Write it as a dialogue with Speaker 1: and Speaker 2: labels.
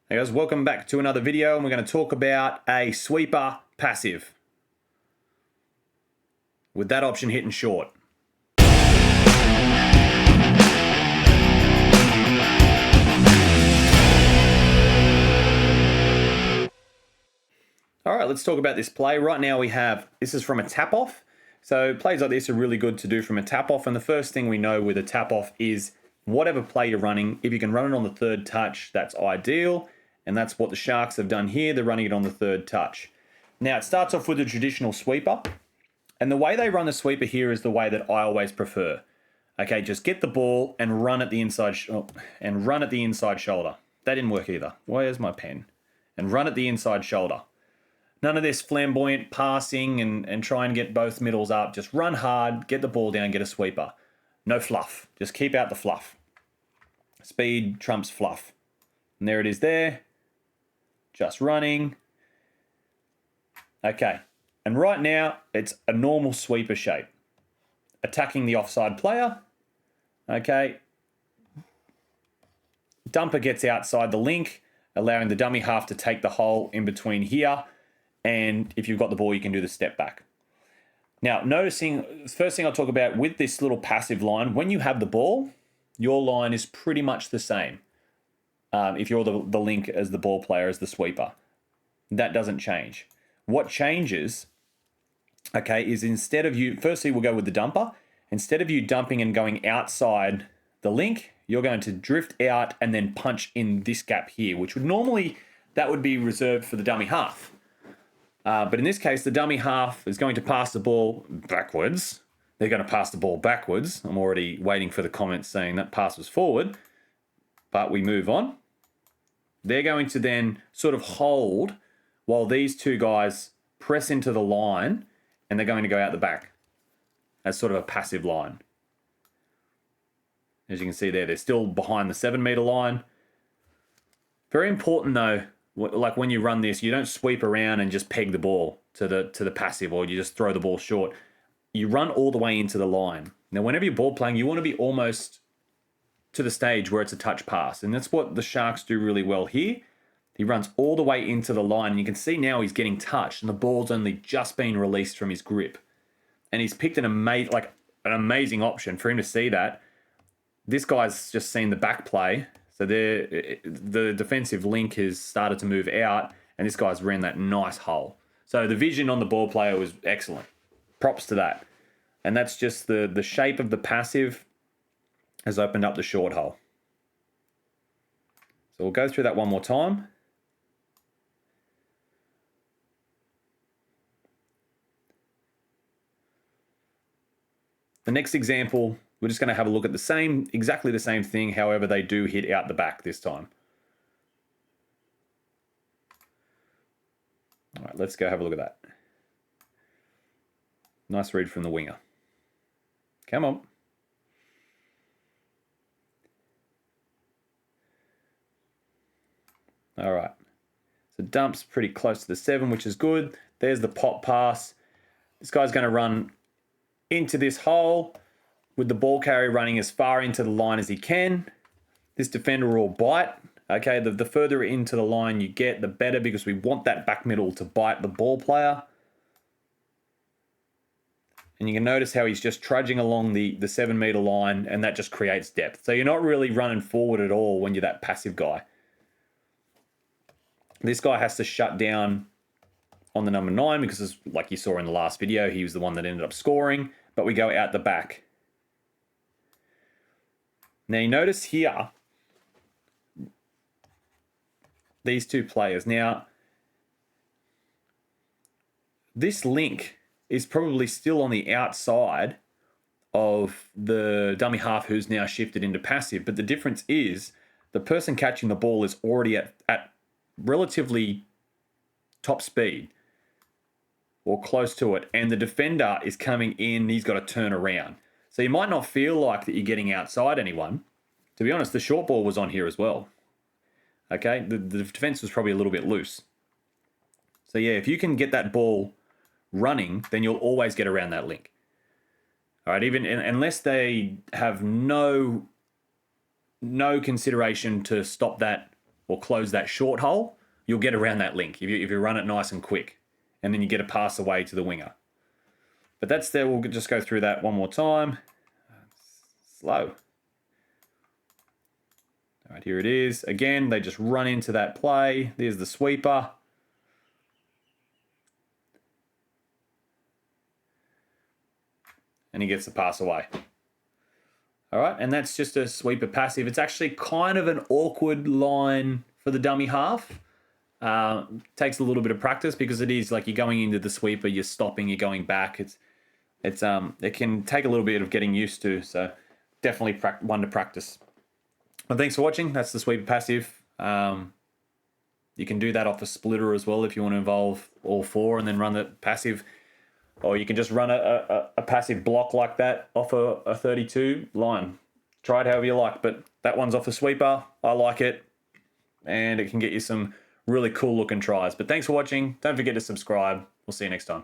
Speaker 1: Hey guys, welcome back to another video, and we're going to talk about a sweeper passive with that option hitting short. All right, let's talk about this play. Right now this is from a tap off. So plays like this are really good to do from a tap off. And the first thing we know with a tap off is whatever play you're running, if you can run it on the third touch, that's ideal. And that's what the Sharks have done here. They're running it on the third touch. Now, it starts off with a traditional sweeper. And the way they run the sweeper here is the way that I always prefer. Okay, just get the ball and run at the inside shoulder. That didn't work either. Where's my pen? And run at the inside shoulder. None of this flamboyant passing and try and get both middles up. Just run hard, get the ball down, get a sweeper. No fluff. Just keep out the fluff. Speed trumps fluff. And there it is there. Just running. Okay. And right now, it's a normal sweeper shape. Attacking the offside player. Okay. Dumper gets outside the link, allowing the dummy half to take the hole in between here. And if you've got the ball, you can do the step back. Now, noticing, the first thing I'll talk about with this little passive line, when you have the ball, your line is pretty much the same. If you're the link as the ball player, as the sweeper. That doesn't change. What changes, okay, is instead of you, firstly we'll go with the dumper. Instead of you dumping and going outside the link, you're going to drift out and then punch in this gap here, which would normally, that would be reserved for the dummy half. But in this case, the dummy half is going to pass the ball backwards. They're going to pass the ball backwards. I'm already waiting for the comments saying that pass was forward. But we move on. They're going to then sort of hold while these two guys press into the line, and they're going to go out the back as sort of a passive line. As you can see there, they're still behind the 7 meter line. Very important though, like when you run this, you don't sweep around and just peg the ball to the passive, or you just throw the ball short. You run all the way into the line. Now, whenever you're ball playing, you want to be almost to the stage where it's a touch pass. And that's what the Sharks do really well here. He runs all the way into the line, and you can see now he's getting touched, and the ball's only just been released from his grip. And he's picked an amazing option for him to see that. This guy's just seen the back play. So the defensive link has started to move out, and this guy's ran that nice hole. So the vision on the ball player was excellent. Props to that. And that's just the shape of the passive has opened up the short hole. So we'll go through that one more time. The next example, we're just going to have a look at exactly the same thing. However, they do hit out the back this time. All right, let's go have a look at that. Nice read from the winger. Come on. All right. So dumps pretty close to the 7, which is good. There's the pop pass. This guy's going to run into this hole with the ball carrier running as far into the line as he can. This defender will bite. Okay, the further into the line you get, the better, because we want that back middle to bite the ball player. And you can notice how he's just trudging along the 7 meter line, and that just creates depth. So you're not really running forward at all when you're that passive guy. This guy has to shut down on the number 9 because, like you saw in the last video, he was the one that ended up scoring, but we go out the back. Now you notice here, these two players. Now, this link is probably still on the outside of the dummy half who's now shifted into passive, but the difference is the person catching the ball is already at relatively top speed or close to it, and the defender is coming in, he's got to turn around. So you might not feel like that you're getting outside anyone. To be honest, the short ball was on here as well. Okay, the defense was probably a little bit loose. So yeah, if you can get that ball running, then you'll always get around that link. All right, even unless they have no consideration to stop that or close that short hole, you'll get around that link if you run it nice and quick, and then you get a pass away to the winger. But that's there. We'll just go through that one more time. Slow. All right, here it is. Again, they just run into that play. There's the sweeper. And he gets the pass away. All right, and that's just a sweeper passive. It's actually kind of an awkward line for the dummy half. Takes a little bit of practice because it is like you're going into the sweeper, you're stopping, you're going back. It can take a little bit of getting used to. So definitely one to practice. Well, thanks for watching. That's the sweeper passive. You can do that off a splitter as well if you want to involve all four and then run the passive. Or you can just run a passive block like that off a 32 line. Try it however you like, but that one's off a sweeper. I like it, and it can get you some really cool looking tries. But thanks for watching. Don't forget to subscribe. We'll see you next time.